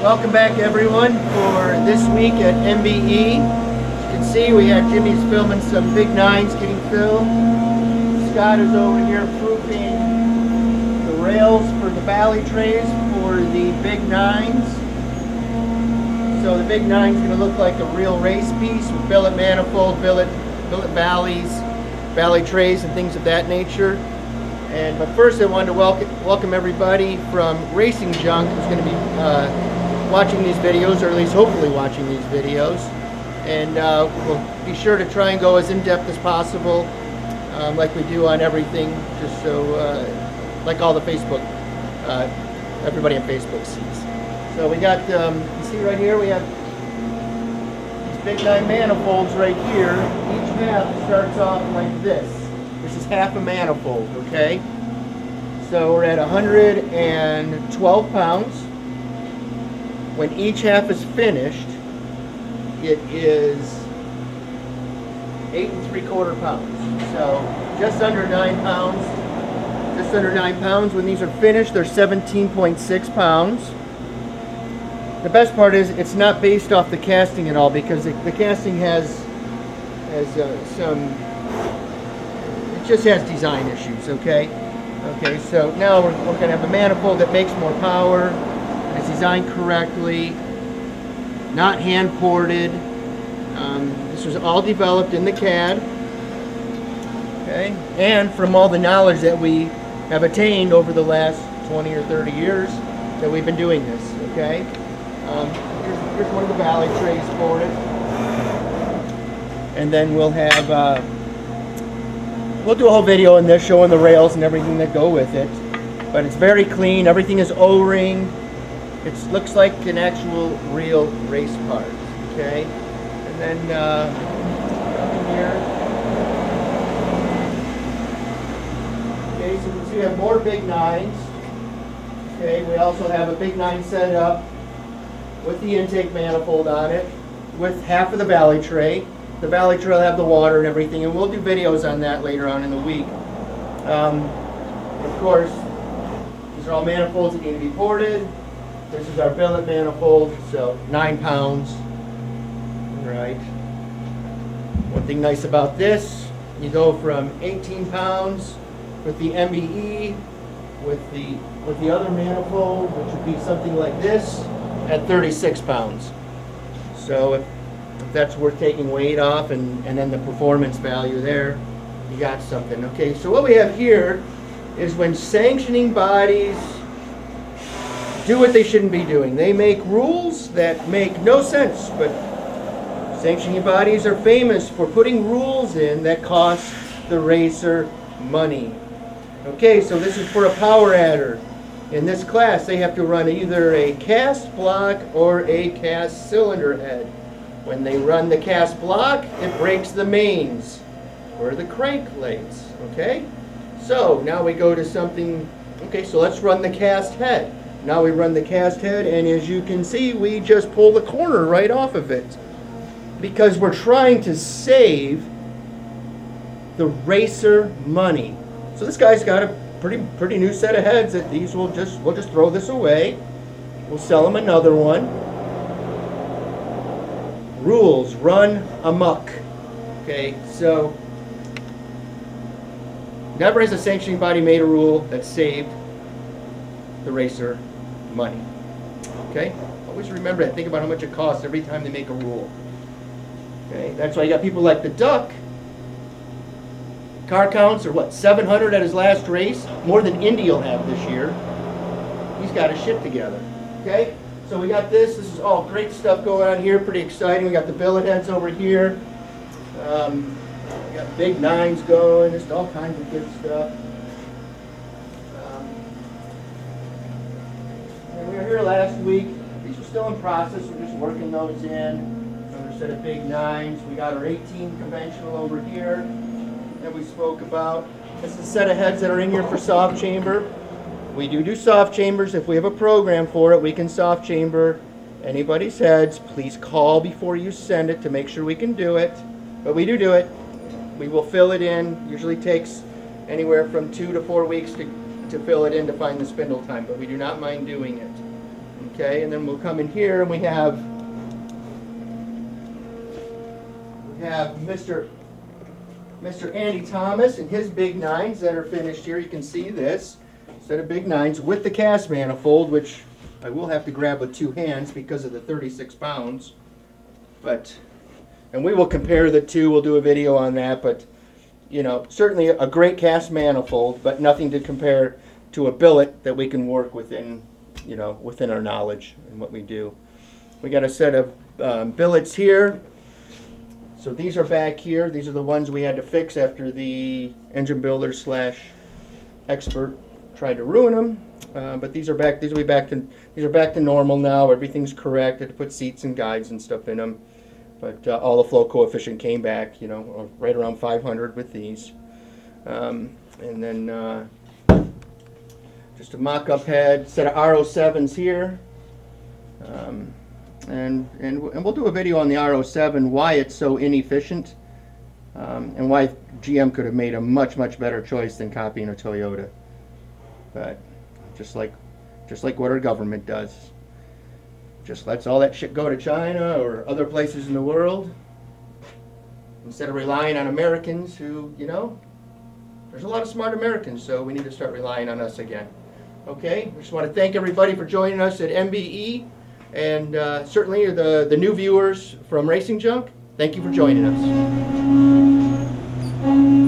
Welcome back everyone for this week at MBE. As you can see, we had Jimmy's filming some big nines getting filled. Scott is over here proofing the rails for the valley trays for the big nines. So the big nine's going to look like a real race piece with billet manifold, billet valleys, valley trays and things of that nature. But first I wanted to welcome everybody from Racing Junk who's going to be watching these videos, or at least hopefully watching these videos. And we'll be sure to try and go as in-depth as possible, like we do on everything, just so, like all the Facebook, everybody on Facebook sees. So we got, you see right here, we have these big nine manifolds right here. Each half starts off like this. This is half a manifold, okay? So we're at 112 pounds. When each half is finished, it is 8 3/4 pounds. So just under 9 pounds. Just under 9 pounds. When these are finished, they're 17.6 pounds. The best part is it's not based off the casting at all, because the casting has some, it just has design issues, okay? Okay, so now we're going to have a manifold that makes more power, it's designed correctly, not hand ported. This was all developed in the CAD, okay? And from all the knowledge that we have attained over the last 20 or 30 years that we've been doing this, okay? Here's one of the valley trays for it. And then we'll have, we'll do a whole video on this showing the rails and everything that go with it. But it's very clean, everything is O-ring. It looks like an actual real race part, okay? And then up in here. Okay, so you can see we have more big nines. Okay, we also have a big nine set up with the intake manifold on it, with half of the valley tray. The valley tray will have the water and everything, and we'll do videos on that later on in the week. Of course, these are all manifolds that need to be ported. This is our billet manifold, so 9 pounds. All right. One thing nice about this, you go from 18 pounds with the MBE, with the other manifold, which would be something like this, at 36 pounds. So if that's worth taking weight off, and then the performance value there, you got something. Okay, so what we have here is when sanctioning bodies do what they shouldn't be doing. They make rules that make no sense, but sanctioning bodies are famous for putting rules in that cost the racer money. Okay, so this is for a power adder. In this class, they have to run either a cast block or a cast cylinder head. When they run the cast block, it breaks the mains or the crank blades, okay? So now we go to something, okay, so let's run the cast head. Now we run the cast head, and as you can see, we just pull the corner right off of it because we're trying to save the racer money. So this guy's got a pretty new set of heads that these we'll just throw this away. We'll sell him another one. Rules run amok. Okay, so never has a sanctioning body made a rule that saved the racer money. Okay, always remember that. Think about how much it costs every time they make a rule. Okay, that's why you got people like the Duck. Car counts are what, 700 at his last race, more than Indy will have this year. He's got his shit together. Okay, so we got this. This is all great stuff going on here. Pretty exciting. We got the billet heads over here. We got big nines going. Just all kinds of good stuff. And we were here last week. These are still in process. We're just working those in. Another set of big nines. We got our 18 conventional over here that we spoke about. This is a set of heads that are in here for soft chamber. We do soft chambers. If we have a program for it, we can soft chamber anybody's heads. Please call before you send it to make sure we can do it. But we do it. We will fill it in. Usually takes anywhere from 2 to 4 weeks to fill it in to find the spindle time, but we do not mind doing it. Okay, and then we'll come in here and we have Mr. Andy Thomas and his big nines that are finished here. You can see this set of big nines with the cast manifold, which I will have to grab with two hands because of the 36 pounds. And we will compare the two. We'll do a video on that. But you know, certainly a great cast manifold, but nothing to compare to a billet that we can work within, you know, within our knowledge and what we do. We got a set of billets here. So these are back here. These are the ones we had to fix after the engine builder / expert tried to ruin them. But these are back. These are back to normal now. Everything's correct. I had to put seats and guides and stuff in them. But all the flow coefficient came back, you know, right around 500 with these. And then just a mock-up head, set of RO7s here. And we'll do a video on the RO7, why it's so inefficient, and why GM could have made a much better choice than copying a Toyota. But just like what our government does, just lets all that shit go to China or other places in the world instead of relying on Americans who, you know, there's a lot of smart Americans, so we need to start relying on us again. Okay, I just want to thank everybody for joining us at MBE. And certainly the new viewers from Racing Junk, thank you for joining us.